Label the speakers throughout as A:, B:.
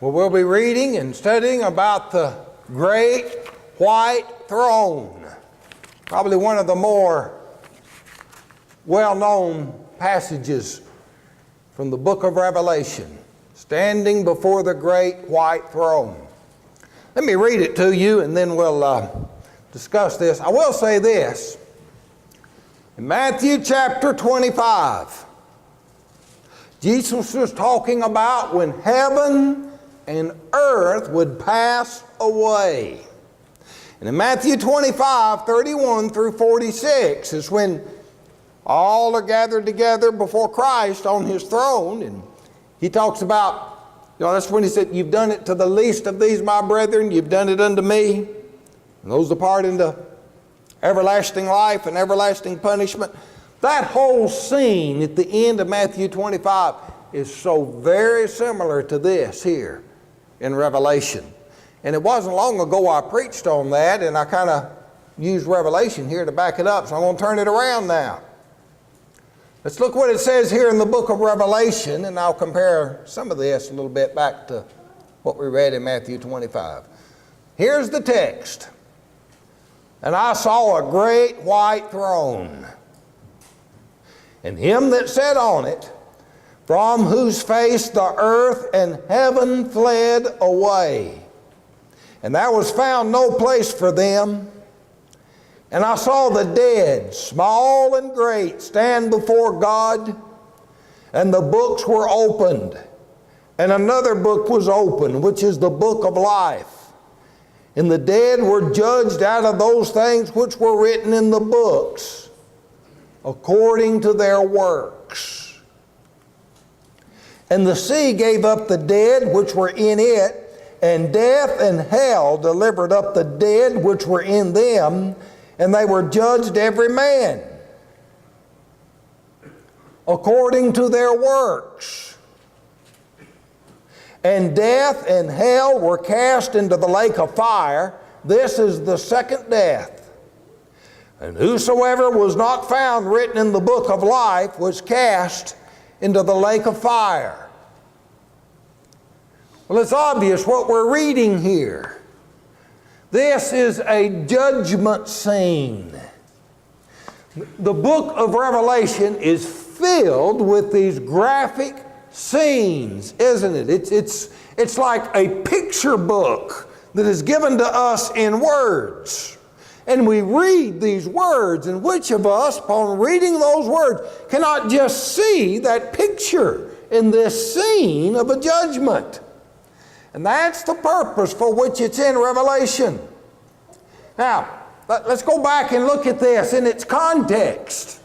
A: Well, we'll be reading and studying about the great white throne. Probably one of the more well-known passages from the book of Revelation, standing before the great white throne. Let me read it to you and then we'll discuss this. I will say this. In Matthew chapter 25, Jesus was talking about when heaven and earth would pass away. And in Matthew 25, 31 through 46 is when all are gathered together before Christ on His throne. And He talks about, that's when He said, "You've done it to the least of these, my brethren, you've done it unto me." And those depart into everlasting life and everlasting punishment. That whole scene at the end of Matthew 25 is so very similar to this here in Revelation. And it wasn't long ago I preached on that, and I kind of used Revelation here to back it up, so I'm going to turn it around now. Let's look what it says here in the book of Revelation, and I'll compare some of this a little bit back to what we read in Matthew 25. Here's the text. "And I saw a great white throne, and Him that sat on it, from whose face the earth and heaven fled away. And there was found no place for them. And I saw the dead, small and great, stand before God, and the books were opened. And another book was opened, which is the book of life. And the dead were judged out of those things which were written in the books, according to their works. And the sea gave up the dead which were in it, and death and hell delivered up the dead which were in them, and they were judged every man according to their works. And death and hell were cast into the lake of fire. This is the second death. And whosoever was not found written in the book of life was cast into the lake of fire." Well, it's obvious what we're reading here. This is a judgment scene. The book of Revelation is filled with these graphic scenes, isn't it? It's like a picture book that is given to us in words. And we read these words, and which of us, upon reading those words, cannot just see that picture in this scene of a judgment? And that's the purpose for which it's in Revelation. Now, let's go back and look at this in its context.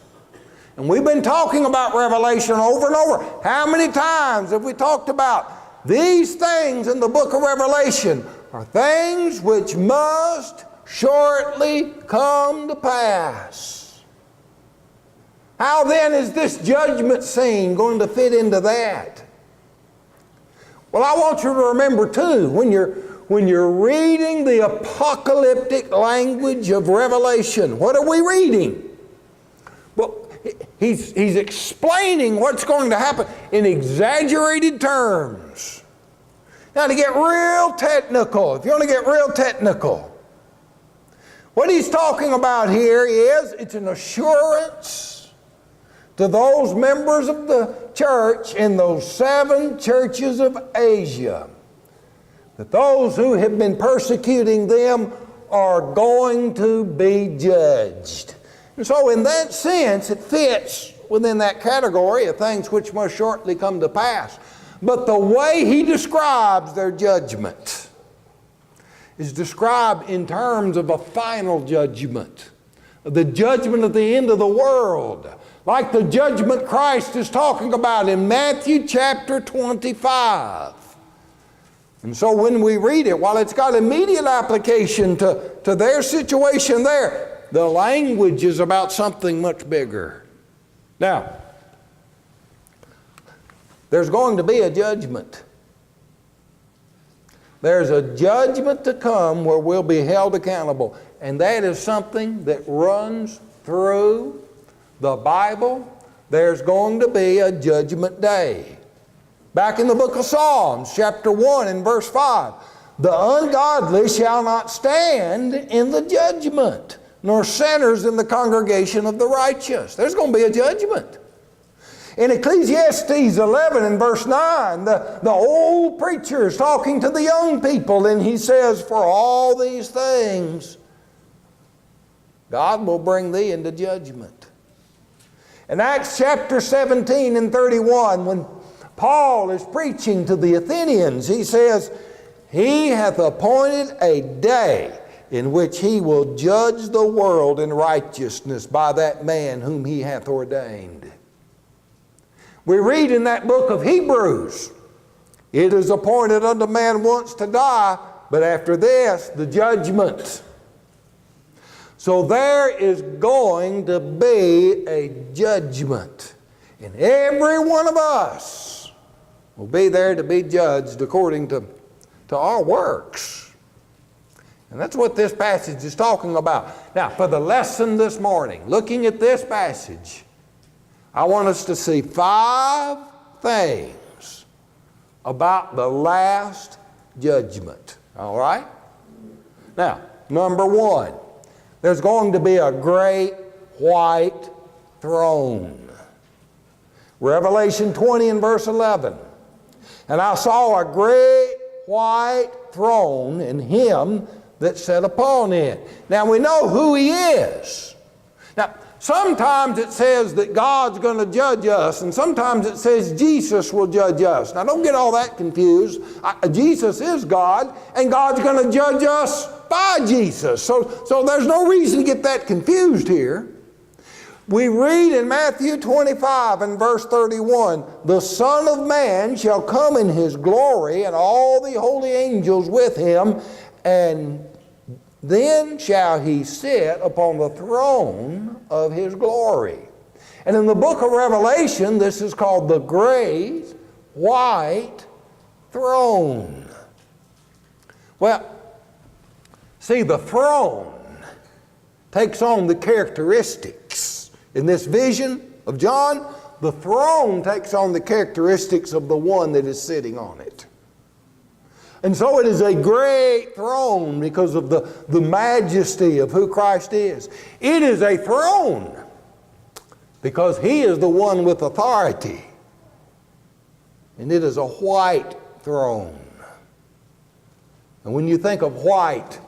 A: And we've been talking about Revelation over and over. How many times have we talked about these things in the book of Revelation are things which must shortly come to pass? How then is this judgment scene going to fit into that? Well, I want you to remember too, when you're reading the apocalyptic language of Revelation, what are we reading? Well, he's explaining what's going to happen in exaggerated terms. Now, to get real technical, if you want to get real technical, what he's talking about here is it's an assurance to those members of the church in those 7 churches of Asia that those who have been persecuting them are going to be judged. And so in that sense, it fits within that category of things which must shortly come to pass. But the way he describes their judgment is described in terms of a final judgment, the judgment at the end of the world, like the judgment Christ is talking about in Matthew chapter 25. And so when we read it, while it's got immediate application to their situation there, the language is about something much bigger. Now, there's going to be a judgment. There's a judgment to come where we'll be held accountable. And that is something that runs through the Bible. There's going to be a judgment day. Back in the book of Psalms, chapter 1 and verse 5, the ungodly shall not stand in the judgment, nor sinners in the congregation of the righteous. There's going to be a judgment. In Ecclesiastes 11 and verse 9, the old preacher is talking to the young people, and he says, for all these things, God will bring thee into judgment. In Acts chapter 17 and 31, when Paul is preaching to the Athenians, he says, he hath appointed a day in which he will judge the world in righteousness by that man whom he hath ordained. We read in that book of Hebrews, it is appointed unto man once to die, but after this, the judgment. So there is going to be a judgment. And every one of us will be there to be judged according to our works. And that's what this passage is talking about. Now, for the lesson this morning, looking at this passage, I want us to see 5 things about the last judgment. All right? Now, number 1, there's going to be a great white throne. Revelation 20 and verse 11. And I saw a great white throne, and him that sat upon it. Now we know who he is. Now, sometimes it says that God's going to judge us, and sometimes it says Jesus will judge us. Now don't get all that confused. Jesus is God, and God's going to judge us by Jesus. So there's no reason to get that confused here. We read in Matthew 25 and verse 31, the Son of Man shall come in his glory, and all the holy angels with him, and then shall he sit upon the throne of his glory. And in the book of Revelation, this is called the great white throne. Well, see, the throne takes on the characteristics. In this vision of John, the throne takes on the characteristics of the one that is sitting on it. And so it is a great throne because of the majesty of who Christ is. It is a throne because he is the one with authority. And it is a white throne. And when you think of white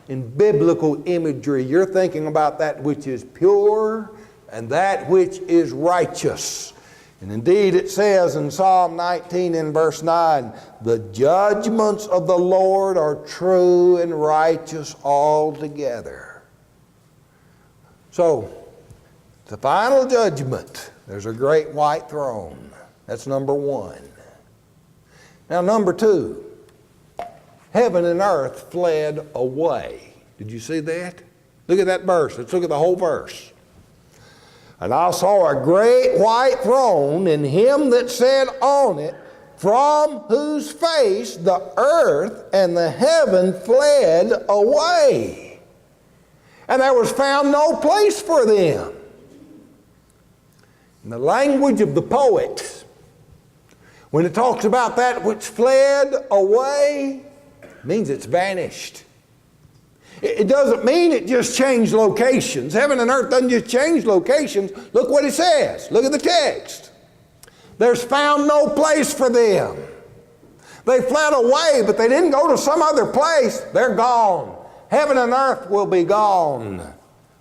A: in biblical imagery, you're thinking about that which is pure and that which is righteous. And indeed it says in Psalm 19 and verse 9, the judgments of the Lord are true and righteous altogether. So, the final judgment, there's a great white throne. That's number 1. Now number 2, heaven and earth fled away. Did you see that? Look at that verse. Let's look at the whole verse. And I saw a great white throne, and him that sat on it, from whose face the earth and the heaven fled away. And there was found no place for them. In the language of the poets, when it talks about that which fled away, it means it's vanished. It doesn't mean it just changed locations. Heaven and earth doesn't just change locations. Look what it says. Look at the text. There's found no place for them. They fled away, but they didn't go to some other place. They're gone. Heaven and earth will be gone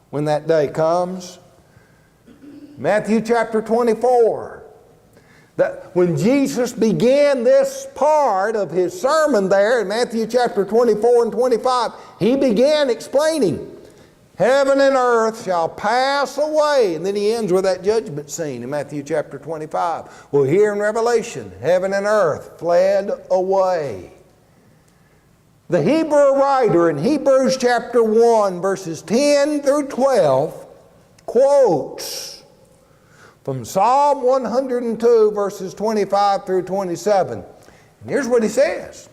A: when that day comes. Matthew chapter 24. That when Jesus began this part of his sermon there in Matthew chapter 24 and 25, he began explaining, heaven and earth shall pass away. And then he ends with that judgment scene in Matthew chapter 25. Well, here in Revelation, heaven and earth fled away. The Hebrew writer in Hebrews chapter 1, verses 10 through 12, quotes from Psalm 102, verses 25 through 27. And here's what he says.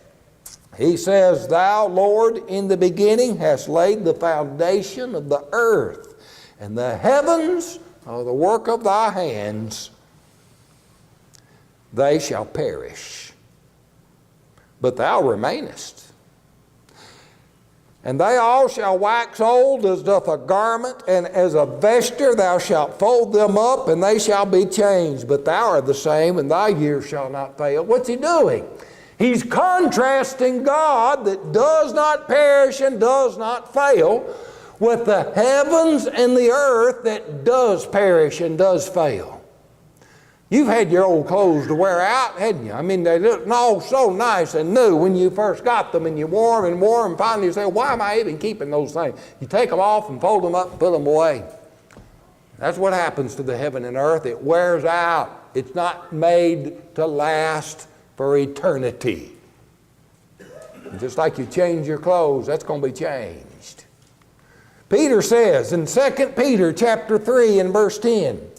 A: He says, thou, Lord, in the beginning hast laid the foundation of the earth, and the heavens are the work of thy hands. they shall perish. But thou remainest. And they all shall wax old as doth a garment, and as a vesture thou shalt fold them up, and they shall be changed. But thou art the same, and thy years shall not fail. What's he doing? He's contrasting God that does not perish and does not fail with the heavens and the earth that does perish and does fail. You've had your old clothes to wear out, hadn't you? I mean, they look all so nice and new when you first got them, and you wore them and wore them, and finally you say, why am I even keeping those things? You take them off and fold them up and put them away. That's what happens to the heaven and earth. It wears out. It's not made to last for eternity. Just like you change your clothes, that's going to be changed. Peter says in 2 Peter chapter 3 and verse 10,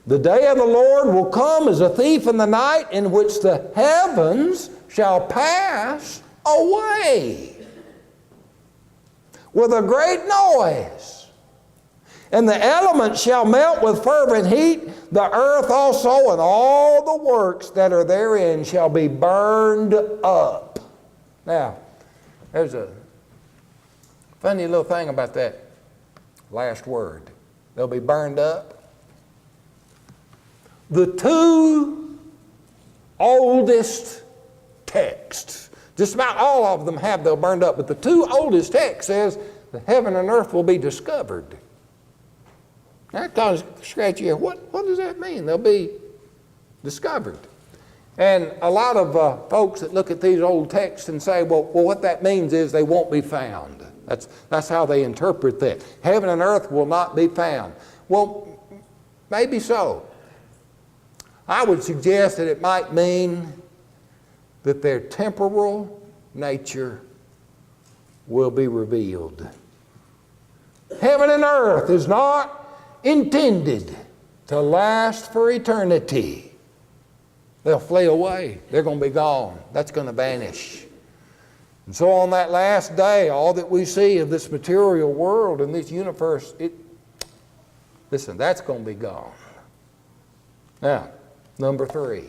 A: the day of the Lord will come as a thief in the night, in which the heavens shall pass away with a great noise, and the elements shall melt with fervent heat. The earth also and all the works that are therein shall be burned up. Now, there's a funny little thing about that last word. They'll be burned up. The two oldest texts, just about all of them have they'll burned up, but the two oldest texts says the heaven and earth will be discovered. That kind of scratch your head. What does that mean? They'll be discovered. And a lot of folks that look at these old texts and say, well, what that means is they won't be found. That's how they interpret that. Heaven and earth will not be found. Well, maybe so. I would suggest that it might mean that their temporal nature will be revealed. Heaven and earth is not intended to last for eternity. They'll flee away. They're going to be gone. That's going to vanish. And so on that last day, all that we see of this material world and this universe, listen, that's going to be gone. Now, number 3,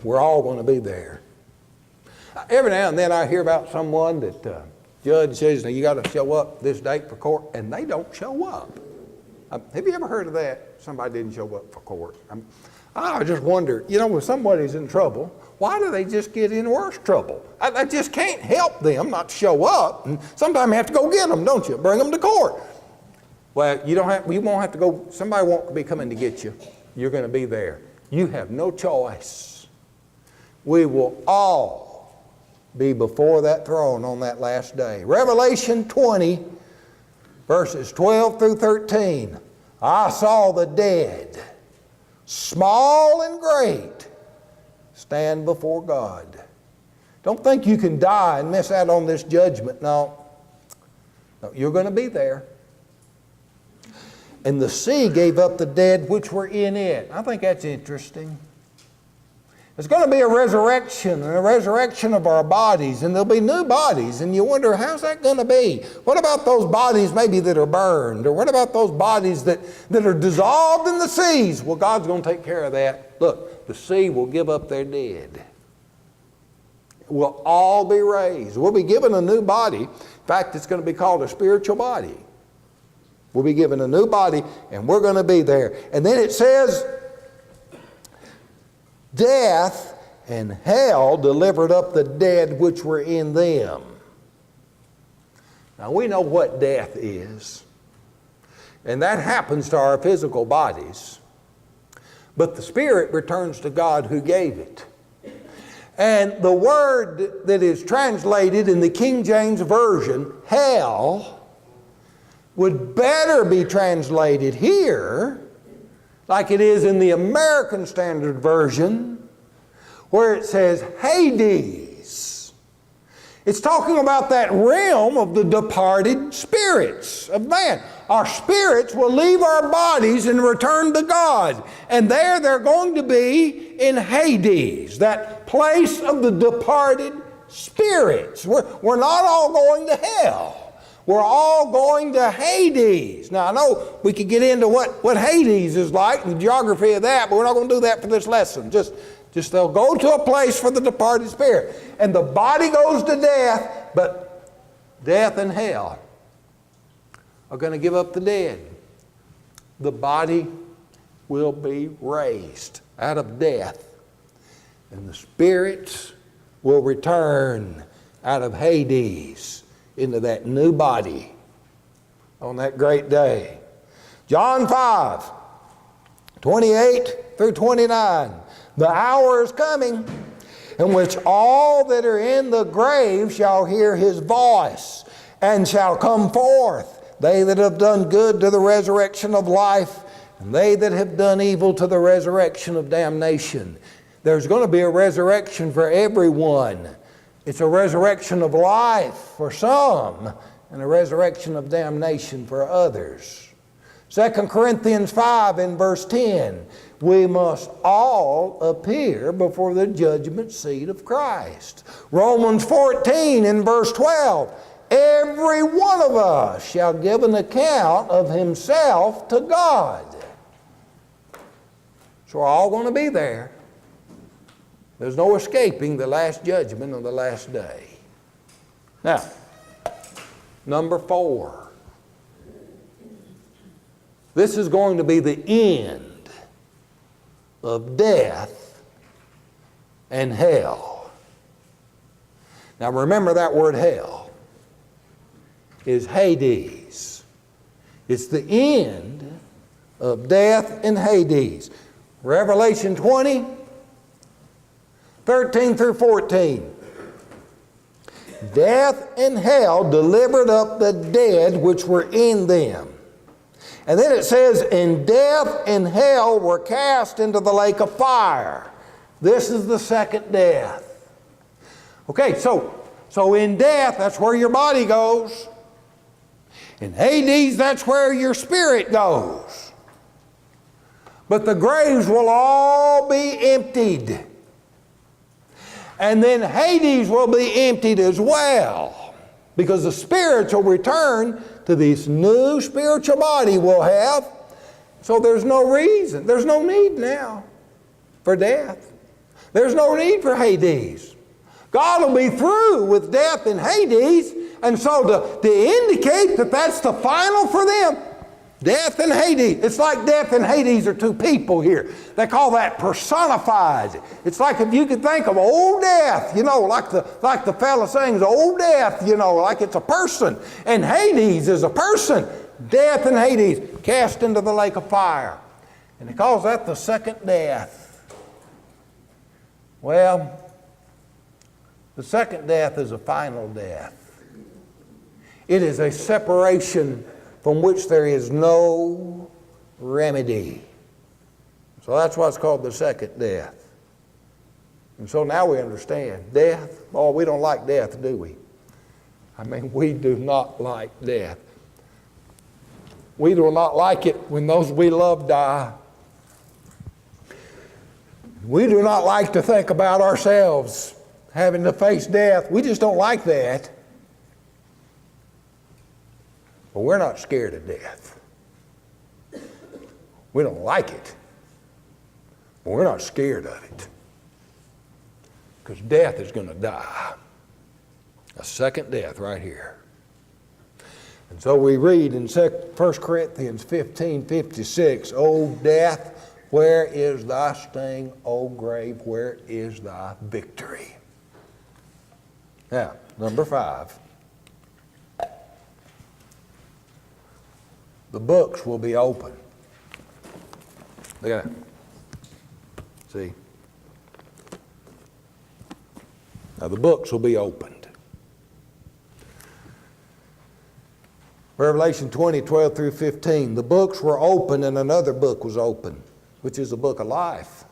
A: we're all going to be there. Every now and then I hear about someone that judge says, now you got to show up this date for court, and they don't show up. Have you ever heard of that? Somebody didn't show up for court. I just wonder, when somebody's in trouble, why do they just get in worse trouble? I just can't help them not show up. And sometimes you have to go get them, don't you? Bring them to court. Well, you won't have to go. Somebody won't be coming to get you. You're going to be there. You have no choice. We will all be before that throne on that last day. Revelation 20, verses 12 through 13. I saw the dead, small and great, stand before God. Don't think you can die and miss out on this judgment. No, you're going to be there. And the sea gave up the dead which were in it. I think that's interesting. There's going to be a resurrection, and a resurrection of our bodies, and there'll be new bodies, and you wonder, how's that going to be? What about those bodies maybe that are burned? Or what about those bodies that are dissolved in the seas? Well, God's going to take care of that. Look, the sea will give up their dead. We'll all be raised. We'll be given a new body. In fact, it's going to be called a spiritual body. We'll be given a new body, and we're going to be there. And then it says, death and hell delivered up the dead which were in them. Now, we know what death is, and that happens to our physical bodies. But the spirit returns to God who gave it. And the word that is translated in the King James Version, hell, would better be translated here like it is in the American Standard Version, where it says Hades. It's talking about that realm of the departed spirits of man. Our spirits will leave our bodies and return to God. And there they're going to be in Hades, that place of the departed spirits. We're not all going to hell. We're all going to Hades. Now, I know we could get into what Hades is like and the geography of that, but we're not going to do that for this lesson. Just they'll go to a place for the departed spirit. And the body goes to death, but death and hell are going to give up the dead. The body will be raised out of death, and the spirits will return out of Hades into that new body on that great day. John 5, 28 through 29. The hour is coming in which all that are in the grave shall hear his voice and shall come forth, they that have done good to the resurrection of life, and they that have done evil to the resurrection of damnation. There's going to be a resurrection for everyone. It's a resurrection of life for some and a resurrection of damnation for others. 2 Corinthians 5 in verse 10, we must all appear before the judgment seat of Christ. Romans 14 in verse 12, every one of us shall give an account of himself to God. So we're all going to be there. There's no escaping the last judgment on the last day. Now, number 4. This is going to be the end of death and hell. Now remember that word hell is Hades. It's the end of death and Hades. Revelation 20, 13 through 14. Death and hell delivered up the dead which were in them. And then it says, and death and hell were cast into the lake of fire. This is the second death. Okay, so in death, that's where your body goes. In Hades, that's where your spirit goes. But the graves will all be emptied. And then Hades will be emptied as well, because the spirits will return to this new spiritual body we'll have. So there's no reason, there's no need now for death. There's no need for Hades. God will be through with death in Hades, and so to indicate that that's the final for them, death and Hades. It's like death and Hades are two people here. They call that personified. It's like if you could think of old death, like the fella sings, old death, like it's a person. And Hades is a person. Death and Hades cast into the lake of fire. And he calls that the second death. Well, the second death is a final death. It is a separation from which there is no remedy. So that's why it's called the second death. And so now we understand. Death, oh, we don't like death, do we? I mean, we do not like death. We do not like it when those we love die. We do not like to think about ourselves having to face death. We just don't like that. But we're not scared of death. We don't like it, but we're not scared of it. Because death is going to die. A second death right here. And so we read in 1 Corinthians 15:56, O death, where is thy sting? O grave, where is thy victory? Now, number 5. The books will be open. Look at that. See? Now the books will be opened. Revelation 20, 12 through 15. The books were open and another book was open, which is the book of life.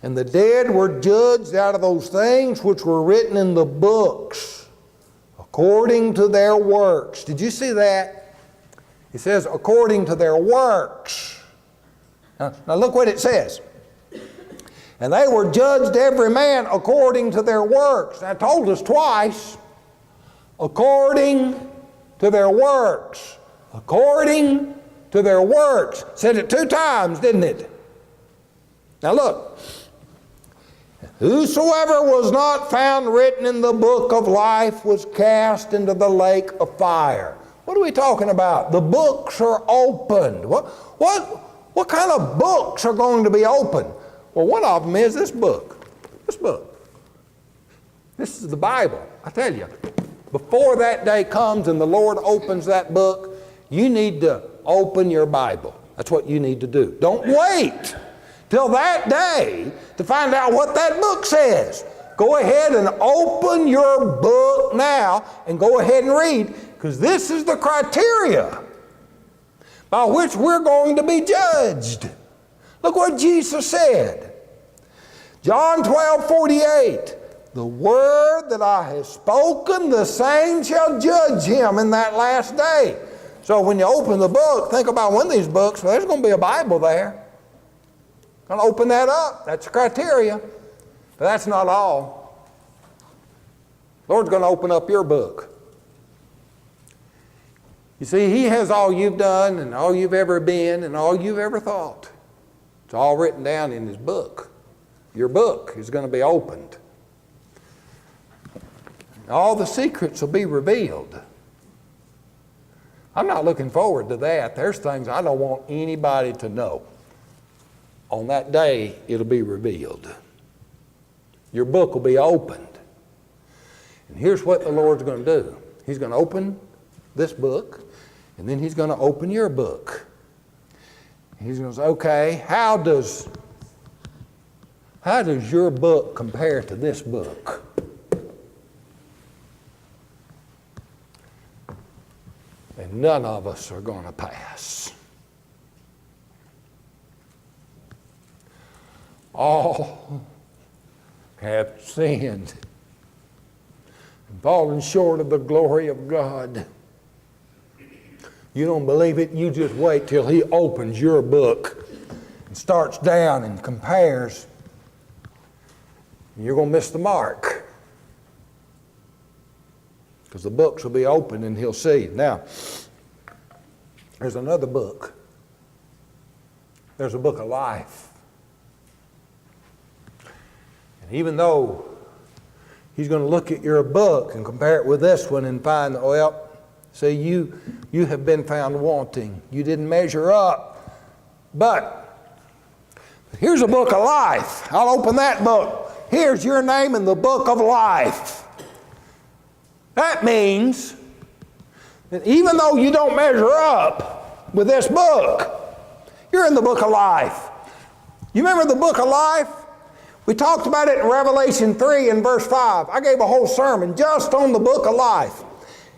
A: And the dead were judged out of those things which were written in the books, according to their works. Did you see that? It says, according to their works. Now look what it says. And they were judged every man according to their works. Now, I told us twice, according to their works. According to their works. Said it 2 times, didn't it? Now look. Whosoever was not found written in the book of life was cast into the lake of fire. What are we talking about? The books are opened. What kind of books are going to be opened? Well, one of them is this book. This book. This is the Bible. I tell you, before that day comes and the Lord opens that book, you need to open your Bible. That's what you need to do. Don't wait till that day to find out what that book says. Go ahead and open your book now and go ahead and read, because this is the criteria by which we're going to be judged. Look what Jesus said. John 12:48. The word that I have spoken, the same shall judge him in that last day. So when you open the book, think about one of these books, well, there's going to be a Bible there. Going to open that up. That's the criteria. But that's not all. The Lord's going to open up your book. You see, He has all you've done and all you've ever been and all you've ever thought. It's all written down in His book. Your book is going to be opened. All the secrets will be revealed. I'm not looking forward to that. There's things I don't want anybody to know. On that day, it'll be revealed. Your book will be opened. And here's what the Lord's going to do. He's going to open this book, and then He's going to open your book. He's going to say, okay, how does your book compare to this book? And none of us are going to pass. All have sinned and fallen short of the glory of God. You don't believe it? You just wait till He opens your book and starts down and compares. You're going to miss the mark, because the books will be open and He'll see. Now, there's another book. There's a book of life. And even though He's going to look at your book and compare it with this one and find, well, see, you have been found wanting. You didn't measure up. But here's a book of life. I'll open that book. Here's your name in the book of life. That means that even though you don't measure up with this book, you're in the book of life. You remember the book of life? We talked about it in Revelation 3 and verse 5. I gave a whole sermon just on the book of life.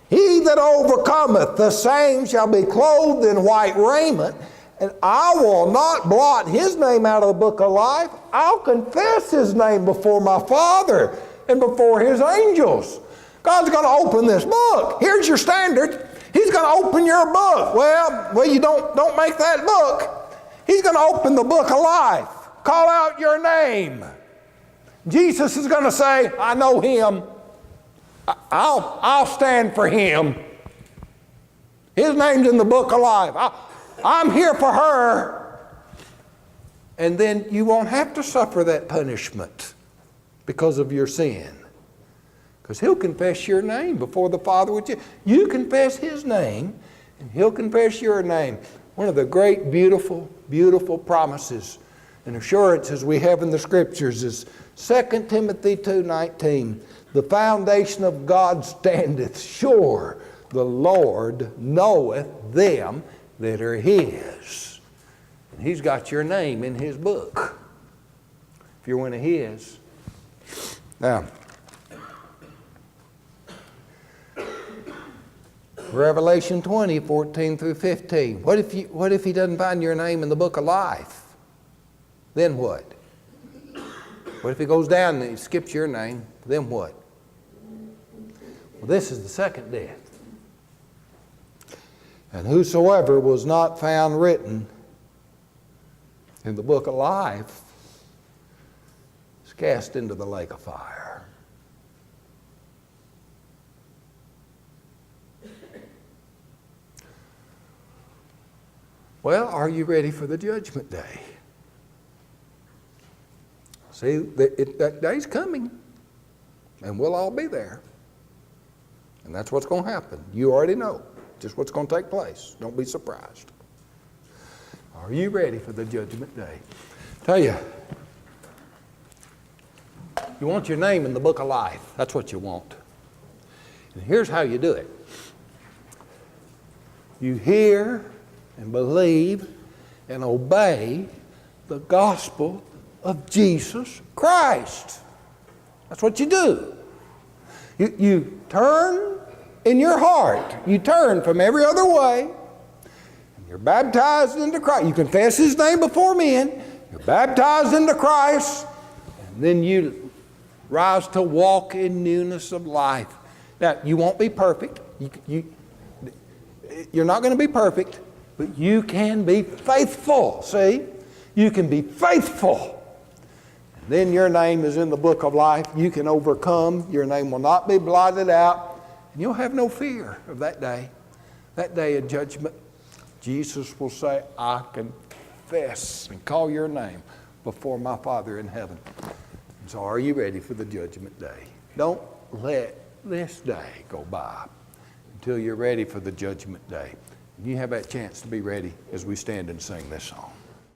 A: He that overcometh, the same shall be clothed in white raiment, and I will not blot his name out of the book of life. I'll confess his name before my Father and before His angels. God's going to open this book. Here's your standard. He's going to open your book. Well, you don't make that book. He's going to open the book of life. Call out your name. Jesus is going to say, I know him. I'll stand for him. His name's in the book of life. I'm here for her. And then you won't have to suffer that punishment because of your sin. Because He'll confess your name before the Father with you. You confess His name, and He'll confess your name. One of the great, beautiful, beautiful promises and assurances we have in the Scriptures is 2 Timothy 2:19. The foundation of God standeth sure. The Lord knoweth them that are His. And He's got your name in His book, if you're one of His. Now, Revelation 20:14 through 15. What if He doesn't find your name in the book of life? Then what? What if He goes down and He skips your name? Then what? Well, this is the second death. And whosoever was not found written in the book of life is cast into the lake of fire. Well, are you ready for the judgment day? See, that day's coming, and we'll all be there. And that's what's going to happen. You already know just what's going to take place. Don't be surprised. Are you ready for the judgment day? Tell you, you want your name in the book of life. That's what you want. And here's how you do it. You hear and believe and obey the gospel of Jesus Christ. That's what you do. You turn in your heart. You turn from every other way. And you're baptized into Christ. You confess His name before men. You're baptized into Christ. And then you rise to walk in newness of life. Now, you won't be perfect. You're not going to be perfect, but you can be faithful. See? You can be faithful. And then your name is in the book of life. You can overcome. Your name will not be blotted out. And you'll have no fear of that day. That day of judgment, Jesus will say, I confess and call your name before my Father in heaven. And so are you ready for the judgment day? Don't let this day go by until you're ready for the judgment day. You have that chance to be ready as we stand and sing this song.